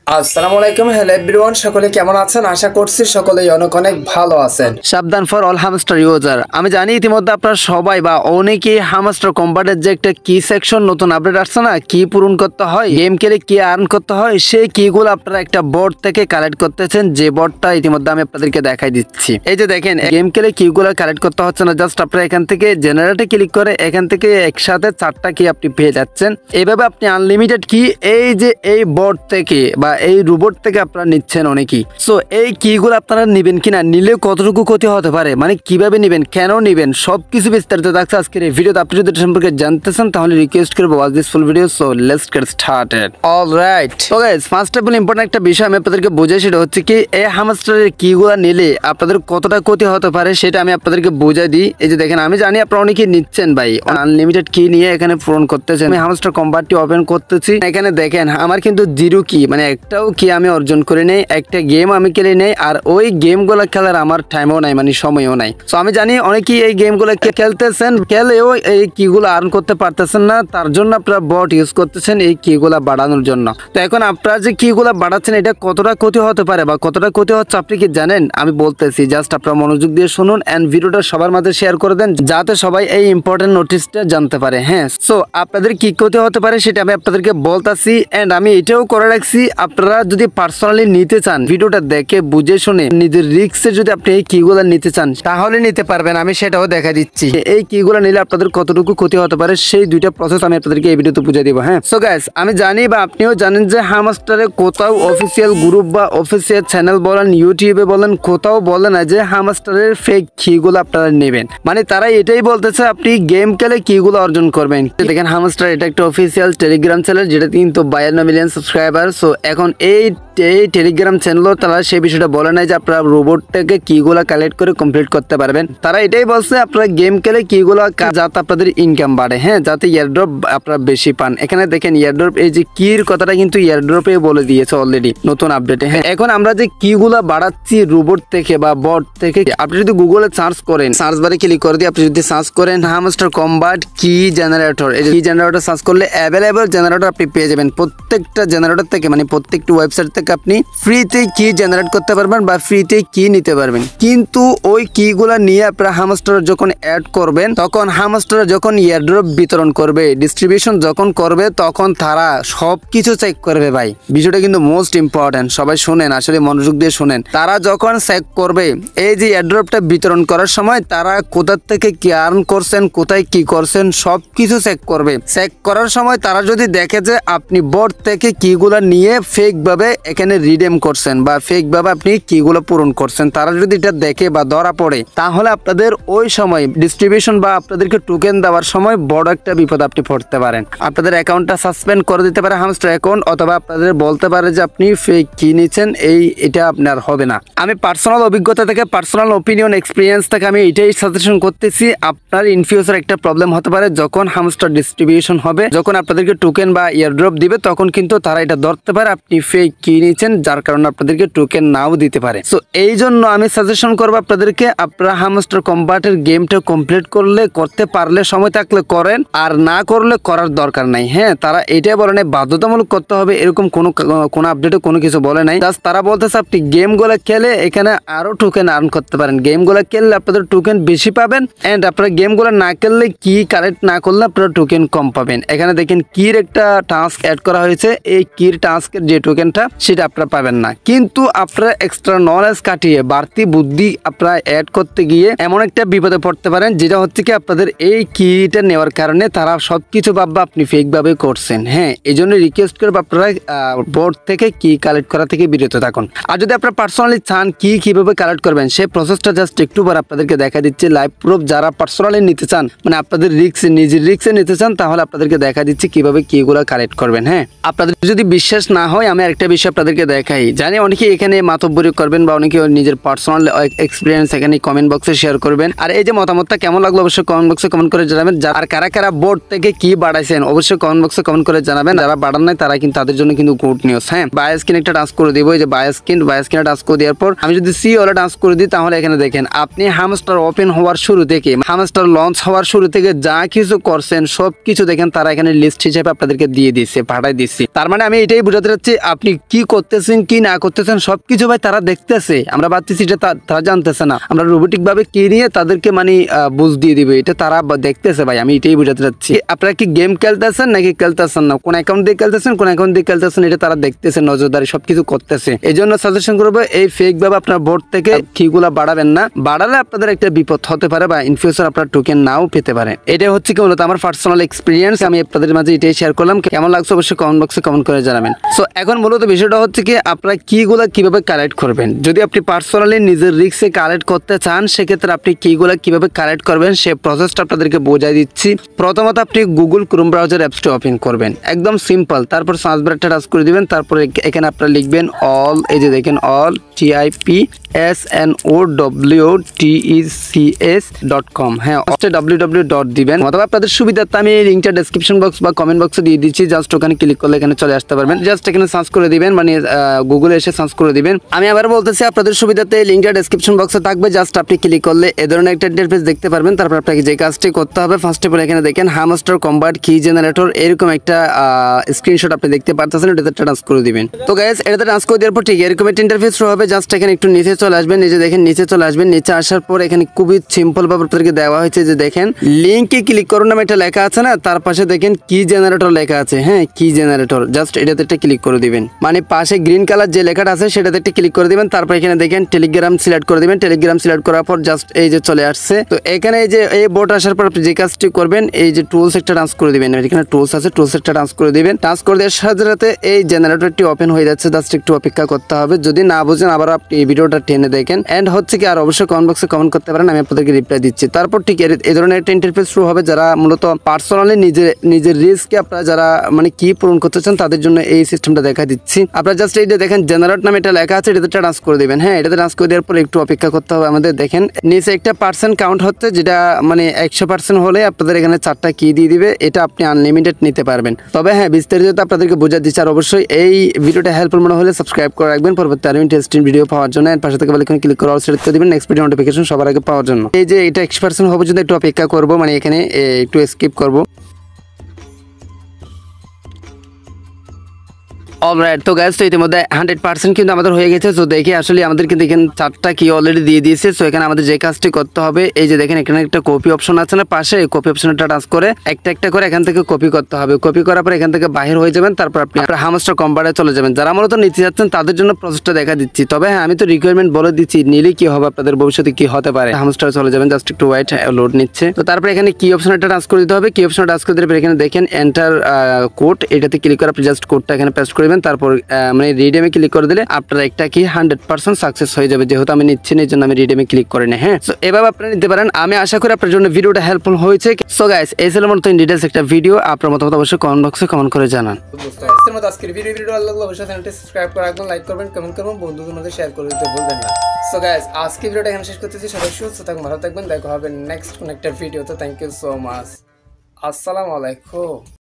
আসসালামু আলাইকুম, hello everyone, সকলে কেমন আছেন? আশা করছি সকলেই অনেক অনেক ভালো আছেন। সাবধান ফর অল হামস্টার ইউজার। আমি জানি ইতিমধ্যে আপনারা সবাই বা অনেকেই হামস্টার কম্বাটের যে একটা কি সেকশন নতুন আপডেট আসছে না, কি পূরণ করতে হয়, গেম খেলে কি আর্ন করতে হয়, সেই কিগুলো আপনারা একটা বোর্ড থেকে কালেক্ট করতেছেন, যে বোর্ডটা ইতিমধ্যে আমি আপনাদেরকে দেখাই দিচ্ছি। এই যে দেখেন, গেম খেলে কিগুলো কালেক্ট করতে হচ্ছে না, জাস্ট আপনারা এখান থেকে জেনারেটে ক্লিক করে এখান থেকে একসাথে 4টা কি আপনি পেয়ে যাচ্ছেন। এইভাবে আপনি আনলিমিটেড কি এই যে এই বোর্ড থেকে বা এই রোবট থেকে আপনারা নিচ্ছেন অনেকেই। সো এই কিগুলো আপনারা নিবেন কিনা, নিলে কতটুকু ক্ষতি হতে পারে, মানে কিভাবে নিবেন, কেন নিবেন, সবকিছু বিস্তারিত থাকছে আজকের এই ভিডিওতে। আপনি যদি এটা সম্পর্কে জানতে চান তাহলে রিকোয়েস্ট করবো watch this full video. So let's get started. Alright, তো guys, first of all important একটা বিষয় আমি আপনাদেরকে বুঝাই, সেটা হচ্ছে কি এই হ্যামস্টারের কিগুলো নিলে আপনাদের কতটা ক্ষতি হতে পারে সেটা আমি আপনাদেরকে বুঝাই দিই। এই যে দেখেন, আমি জানি আপনারা অনেকেই নিচ্ছেন ভাই, আনলিমিটেড কি নিয়ে এখানে পূরণ করতেছেন। আমি হ্যামস্টার কম্বাটটি ওপেন করতেছি, এখানে দেখেন আমার কিন্তু জিরো কি, মানে একটাও কি আমি অর্জন করে নেই, একটা গেম আমি খেলে নেই, আর ওই গেমগুলো খেলার আমার টাইমও নাই, মানে সময়ও নাই। সো আমি জানি অনেকেই এই গেমগুলো খেলতেছেন, খেলেও এই কিগুলো আর্ন করতে পারতেছেন না, তার জন্য আপনারা বট ইউজ করতেছেন এই কিগুলা বাড়ানোর জন্য। তো এখন আপনারা যে কিগুলা বাড়াচ্ছেন এটা কতটা ক্ষতি হতে পারে বা কতটা ক্ষতি হচ্ছে আপনি কি জানেন? আমি বলতেছি, জাস্ট আপনারা মনোযোগ দিয়ে শুনুন এন্ড ভিডিওটা সবার মাঝে শেয়ার করে দেন, যাতে সবাই এই ইম্পর্টেন্ট নোটিশটা জানতে পারে। হ্যাঁ, সো আপনাদের কি ক্ষতি হতে পারে সেটা আমি আপনাদেরকে বলতাছি, এন্ড আমি এটাও করে রাখছি, আপনারা যদি পার্সোনালি নিতে চান ভিডিওটা দেখে বুঝে শুনে নিজের রিস্কে যদি আপনি এই কিগুলা নিতে চান তাহলে নিতে পারবেন, আমি সেটাও দেখা দিচ্ছি। এই কিগুলা নিলে আপনাদের কতটুকু ক্ষতি হতে পারে সেই দুইটা প্রসেস আমি আপনাদেরকে এই ভিডিওতে বুঝিয়ে দিব। হ্যাঁ, সো গাইস, আমি জানি বা আপনিও জানেন যে হ্যামস্টারে কোথাও অফিসিয়াল গ্রুপ বা অফিসিয়াল চ্যানেল বলেন, ইউটিউবে বলেন, কোথাও বলে না যে হ্যামস্টারের ফেক কিগুলো আপনারা নেবেন। মানে তারা এটাই বলতেছে আপনি গেম খেলে কিগুলো অর্জন করবেন। দেখেন, হ্যামস্টার এটা একটা অফিসিয়াল টেলিগ্রাম চ্যানেল, যেটা কিন্তু 52 মিলিয়ন সাবস্ক্রাইবার। সো এখন এই টেলিগ্রাম চ্যানেলও তারা সেই বিষয়টা বলে নাই যে আপনারা রোবট থেকে কিগুলা কালেক্ট করে কমপ্লিট করতে পারবেন। তারা এটাই বলছে আপনারা গেম খেলে কিগুলা যাতে আপনাদের ইনকাম বাড়ে, হ্যাঁ, যাতে ইয়ারড্রপ আপনারা বেশি পান। এখানে দেখেন ইয়ারড্রপ, এই যে কির কথাটা কিন্তু ইয়ারড্রপে বলে দিয়েছে অলরেডি নতুন আপডেটে। হ্যাঁ, এখন আমরা যে কিগুলা বাড়াচ্ছি রোবট থেকে বা বট থেকে, আপনি যদি গুগলে সার্চ করেন, সার্চ বারে ক্লিক করে দিয়ে আপনি যদি সার্চ করেন হ্যামস্টার কম্বাট কি জেনারেটর, এই যে কি জেনারেটর সার্চ করলে অ্যাভেলেবল জেনারেটর আপনি পেয়ে যাবেন। প্রত্যেকটা জেনারেটর থেকে, মানে প্রত্যেকটা ওয়েবসাইট থেকে আপনি ফ্রিতে কি জেনারেট করতে পারবেন বা ফ্রিতে কি নিতে পারবেন। কিন্তু ওই কিগুলা নিয়ে আপনারা হ্যামস্টার যখন অ্যাড করবেন, তখন হ্যামস্টার যখন ইয়ারড্রপ বিতরণ করবে, ডিস্ট্রিবিউশন যখন করবে, তখন তারা সবকিছু চেক করবে ভাই। বিষয়টা কিন্তু মোস্ট ইম্পর্টেন্ট, সবাই শুনেন, আসলে মনোযোগ দিয়ে শুনেন। তারা যখন চেক করবে এই যে ইয়ারড্রপটা বিতরণ করার সময় তারা কোথা থেকে কি আর্ন করছেন, কোথায় কি করছেন, সবকিছু চেক করবে। চেক করার সময় তারা যদি দেখে যে আপনি বোর্ড থেকে কিগুলা নিয়ে ফেক ভাবে এখানে রিডেম করছেন বা ফেক ভাবে আপনি কিগুলো পূরণ করছেন, তারা যদি এটা দেখে বা ধরা পড়ে, তাহলে আপনাদের ওই সময় ডিস্ট্রিবিউশন বা আপনাদেরকে টোকেন দেওয়ার সময় বড় একটা বিপদ আপনি পড়তে পারেন। আপনাদের অ্যাকাউন্টটা সাসপেন্ড করে দিতে পারে হ্যামস্টার অ্যাকাউন্ট, অথবা আপনাদের বলতে পারে যে আপনি ফেক কি নিচ্ছেন, এটা আপনার হবে না। আমি পার্সোনাল অভিজ্ঞতা থেকে, পার্সোনাল ওপিনিয়ন এক্সপিরিয়েন্স থেকে আমি এটাই সাজেশন করতেছি, আপনার ইন ফিউচার একটা প্রবলেম হতে পারে যখন হ্যামস্টার ডিস্ট্রিবিউশন হবে, যখন আপনাদেরকে টোকেন বা ইয়ারড্রপ দিবে, তখন কিন্তু তারা এটা ধরতে পারে আপনি ফেক কি নিচ্ছেন, যার কারণে আপনাদেরকে টোকেন নাও দিতে পারে। সো এই জন্য আমি সাজেশন করবো আপনাদেরকে, আপনারা হ্যামস্টার কম্বাটের গেমটা কমপ্লিট করতে পারলে, সময় থাকলে করেন, আর না করলে করার দরকার নাই। হ্যাঁ, তারা এটাই বলে নাই বাধ্যতামূলক করতে হবে, এরকম কোনো আপডেটে কোনো কিছু বলে নাই। জাস্ট তারা বলতেছে আপনি গেমগুলো খেলে এখানে আরো টোকেন আর্ন করতে পারেন, গেমগুলো খেললে আপনাদের টোকেন বেশি পাবেন, এন্ড আপনারা গেমগুলো না খেললে কি কালেক্ট না করলে আপনারা টোকেন কম পাবেন। এখানে দেখেন কির একটা টাস্ক অ্যাড করা হয়েছে, এই কির টাস্কের যে টোকেনটা সেটা আপনারা পাবেন না, কিন্তু আপনারা এক্সট্রা নলেজ কাটিয়ে বাড়তি বুদ্ধি আপনারা অ্যাড করতে গিয়ে এমন একটা বিপদে পড়তে পারেন, যেটা হচ্ছে কি আপনাদের এই কিটা নেওয়ার কারণে তারা সবকিছু ভাববে আপনি ফেক ভাবে করছেন। হ্যাঁ, এই জন্য রিকোয়েস্ট করবো আপনারা বোর্ড থেকে কি কালেক্ট করা থেকে বিরত থাকুন। আর যদি আপনারা পার্সোনালি চান কিভাবে কালেক্ট করবেন সেই প্রসেসটা জাস্ট একটু বার আপনাদেরকে দেখা দিচ্ছি লাইভ প্রুফ। যারা পার্সোনালি নিতে চান, মানে আপনাদের নিজের রিস্কে নিতে চান, তাহলে আপনাদেরকে দেখা দিচ্ছি কিভাবে কিগুলো কালেক্ট করবেন। হ্যাঁ, আপনাদের যদি বিশ্বাস না হয় আমি আরেকটা বিষয় আপনাদেরকে দেখাই। জানি অনেকে এখানে মাতব্বরি করবেন বা অনেকে নিজের পার্সোনাল এক্সপিরিয়েন্স এখানে কমেন্ট বক্সে শেয়ার করবেন। আর এই যে মতামতটা কেমন লাগলো অবশ্যই কমেন্ট বক্সে কমেন্ট করে জানাবেন। আর কারা বোর্ড থেকে কি বাড়াইছেন অবশ্যই কমেন্ট বক্সে কমেন্ট করে জানাবেন। যারা বাড়ান নাই তারা কিন্তু তাদের জন্য কিন্তু গুড নিউজ। হ্যাঁ, বায়াস স্ক্রিন একটা টাচ করে দিব, এই যে বায়াস স্ক্রিনে টাচ করে দেওয়ার পর আমি যদি সি ওলা টাচ করে দিই, তাহলে এখানে দেখেন আপনি হ্যামস্টার ওপেন হওয়ার শুরু থেকে, হ্যামস্টার লঞ্চ হওয়ার শুরু থেকে যা কিছু করছেন সবকিছু দেখেন তারা এখানে লিস্ট হিসেবে আপনাদেরকে দিয়ে দিচ্ছে, পাঠাই দিচ্ছি। তার মানে আমি এটাই বোঝাতে চাচ্ছি আপনি কি করতেছেন কি না করতেছেন সবকিছু ভাই তারা দেখতেছে, আমরা ভাবতেছি এটা তারা জানতেছে না। আমরা রোবোটিক ভাবে কি নিয়ে তাদেরকে মানে বুঝ দিয়ে দিবে, এটা তারা দেখতেছে ভাই। আমি এটাই বুঝাতে চাচ্ছি। আপনারা কি গেম খেলতেছেন নাকি খেলতেছেন না, কোন অ্যাকাউন্ট দিয়ে খেলতেছেন কোন অ্যাকাউন্ট দিয়ে খেলতেছেন, এটা তারা দেখতেছে, নজরদারি সবকিছু করতেছে। এই জন্য সাজেশন করবো এই ফেক ভাবে আপনার বোর্ড থেকে কিগুলা বাড়াবেন না, বাড়ালে আপনাদের একটা বিপদ হতে পারে বা ইন ফিউচার আপনার টোকেন নাও পেতে পারে। এটা হচ্ছে কি মূলত আমার পার্সোনাল এক্সপিরিয়েন্স, আমি আপনাদের মাঝে এটাই শেয়ার করলাম। কেমন লাগছে অবশ্যই কমেন্ট বক্সে কমেন্ট করে জানাবেন। সো এখন মূলত বিষয়টা হচ্ছে কি আপনারা কিগুলা কিভাবে কালেক্ট করবেন। যদি আপনি পার্সোনালি নিজের রিস্কে কালেক্ট করতে চান সেক্ষেত্রে আপনি কিগুলা কিভাবে কালেক্ট করবেন সে প্রসেসটা আপনাদেরকে বোঝাই দিচ্ছি। প্রথমত আপনি গুগল ক্রোম ব্রাউজার অ্যাপসটি ওপেন করবেন, একদম সিম্পল। তারপর সার্চ বারটা টাচ করে দিবেন, তারপরে এখানে আপনারা লিখবেন অল, এই যে দেখেন অল TIPSNOWTECS.com, হ্যাঁ www. দিবেন। অথবা আপনাদের সুবিধার্থে আমি এই লিঙ্কটা ডেসক্রিপশন বক্স বা কমেন্ট বক্সে দিয়ে দিচ্ছি, জাস্ট ওখানে ক্লিক করলে এখানে চলে আসতে পারবেন। জাস্ট এখানে সার্চ করে দিবেন, মানে গুগলে এসে সার্চ করে দিবেন। আমি আবার বলতেছি আপনাদের সুবিধাতে এই লিঙ্কটা ডেসক্রিপশন বক্সে থাকবে, জাস্ট আপনি ক্লিক করলে এ ধরনের একটা ইন্টারফেস দেখতে পারবেন। তারপর আপনাকে যে কাজটি করতে হবে, ফার্স্ট অফ অল এখানে দেখেন হামস্টার কম্বাট কি জেনারেটর, এরকম একটা স্ক্রিনশট আপনি দেখতে পাচ্ছেন, এটাতে ট্রান্স করে দিবেন। তো গাইস এটাতে ট্রান্স করে দেওয়ার পর ঠিক এরকম একটা ইন্টারফেস শুরু হবে। জাস্ট এখানে একটু নিচে চলে আসবেন, নিজে দেখেন নিচে চলে আসবেন। নিচে আসার পর এখানে খুবই সিম্পল ভাবে আপনাদেরকে দেওয়া হয়েছে যে দেখেন লিঙ্কে ক্লিক করুন নামে একটা লেখা আছে না, তার পাশে দেখেন কি জেনারেটর লেখা আছে, হ্যাঁ কি জেনারেটর, জাস্ট এটাতে একটা ক্লিক করে দিবেন। মানে পাশে গ্রিন কালার যে লেখাটা আছে সেটাতে একটা ক্লিক করে দিবেন। তারপর এখানে দেখেন টেলিগ্রাম সিলেক্ট করে দিবেন। টেলিগ্রাম সিলেক্ট করার পর জাস্ট এই যে চলে আসছে। তো এখানে এই যে এই বোর্ড আসার পর আপনি যে কাজটি করবেন এই যে টুলস একটা ট্রান্স করে দিবেন, এখানে টুলস আছে, টুলস একটা ট্রান্স করে দিবেন। ট্রান্স করে দেওয়ার সাথে সাথে এই জেনারেটরটি ওপেন হয়ে যাচ্ছে, জাস্ট একটু অপেক্ষা করতে হবে। যদি না বুঝেন আবার আপনি এই ভিডিওটা টেনে দেখেন। এন্ড হচ্ছে কি আর অবশ্যই কমেন্ট বক্সে কমেন্ট করতে পারেন, আমি আপনাদেরকে রিপ্লাই দিচ্ছি। তারপর ঠিক এই ধরনের একটা ইন্টারফেস শুরু হবে। যারা মূলত পার্সোনালি নিজের রিস্কে আপনারা যারা মানে কি পূরণ করতে চান তাদের জন্য এই সিস্টেমটা দেখা দিচ্ছি। আপনারা জাস্ট এই যে দেখেন জেনারেট নামে এটা লেখা আছে, এটাতে ট্রান্স করে দিবেন। হ্যাঁ এটাতে ট্রান্স করে দেওয়ার পর একটু অপেক্ষা করতে হবে আমাদের। দেখেন নিচে একটা পার্সেন্ট কাউন্ট হচ্ছে, যেটা মানে 100% হলে আপনাদের এখানে 4টা কি দিয়ে দিবে, এটা আপনি আনলিমিটেড নিতে পারবেন। তবে হ্যাঁ বিস্তারিত আপনাদেরকে বোঝা দিচ্ছি। আর অবশ্যই এই ভিডিওটা হেল্পফুল মনে হলে সাবস্ক্রাইব করে রাখবেন পরবর্তী আরো ইন্টারেস্টিং ভিডিও পাওয়ার জন্য। এর পাশে থেকে বেলাইকনে ক্লিক করে অল সিলেক্ট করে দিবেন, নেক্সট ভিডিও নোটিফিকেশন সবার আগে পাওয়ার জন্য। এই যে এটা 100% হবে যদি একটু অপেক্ষা করব, মানে এখানে একটু স্কিপ করব। অলরাইট, তো গাইস তো ইতিমধ্যে 100% কিন্তু আমাদের হয়ে গেছে। তো দেখি আসলে আমাদের কিন্তু এখানে 4টা কি অলরেডি দিয়ে দিয়েছে। সো এখানে আমাদের যে কাজটি করতে হবে এই যে দেখেন এখানে একটা কপি অপশন আছে না পাশে, কপি অপশনটা টাচ করে একটা করে এখান থেকে কপি করতে হবে। কপি করার পর এখান থেকে বাহির হয়ে যাবেন, তারপর আপনি আপনার হামস্টার কম্বারে চলে যাবেন। যারা মূলত নিতে যাচ্ছেন তাদের জন্য প্রসেসটা দেখা দিচ্ছি। তবে হ্যাঁ আমি তো রিকোয়ারমেন্ট বলে দিচ্ছি, নিলে কি হবে আপনাদের ভবিষ্যতে কি হতে পারে। হামস্টার চলে যাবেন, জাস্ট একটু ওয়েট, লোড নিচ্ছে। তো তারপর এখানে কি অপশনটা টাচ করে দিতে হবে। কি অপশনটা টাচ করে দিলে এখানে দেখেন এন্টার কোড, এটাতে ক্লিক করে আপনি জাস্ট কোডটা এখানে পেস্ট করবেন। তারপর মানে রিডিমে ক্লিক করে দিলে আপনার একটা কি 100% সাকসেস হয়ে যাবে। যেহেতু আমি নিচ্ছি না এই জন্য আমি রিডিমে ক্লিক করি না। হ্যাঁ, সো এভাবে আপনারা নিতে পারেন। আমি আশা করি আপনার জন্য ভিডিওটা হেল্পফুল হয়েছে। সো গাইস এই ছিল মতো ইন ডিটেইলস একটা ভিডিও। আপনার মতামত অবশ্যই কমেন্ট বক্সে কমেন্ট করে জানান। আজকের ভিডিও ভালো লাগলে অবশ্যই চ্যানেলটি সাবস্ক্রাইব করে রাখবেন, লাইক করবেন, কমেন্ট করবেন, বন্ধুদের মধ্যে শেয়ার করে দিতে ভুলবেন না। সো গাইস আজকে ভিডিওটা এখানে শেষ করতেছি। সবাই সুস্থ থাকুন, ভালো থাকবেন, দেখা হবে নেক্সট কোন একটা ভিডিওতে। Thank you so much. আসসালামু আলাইকুম।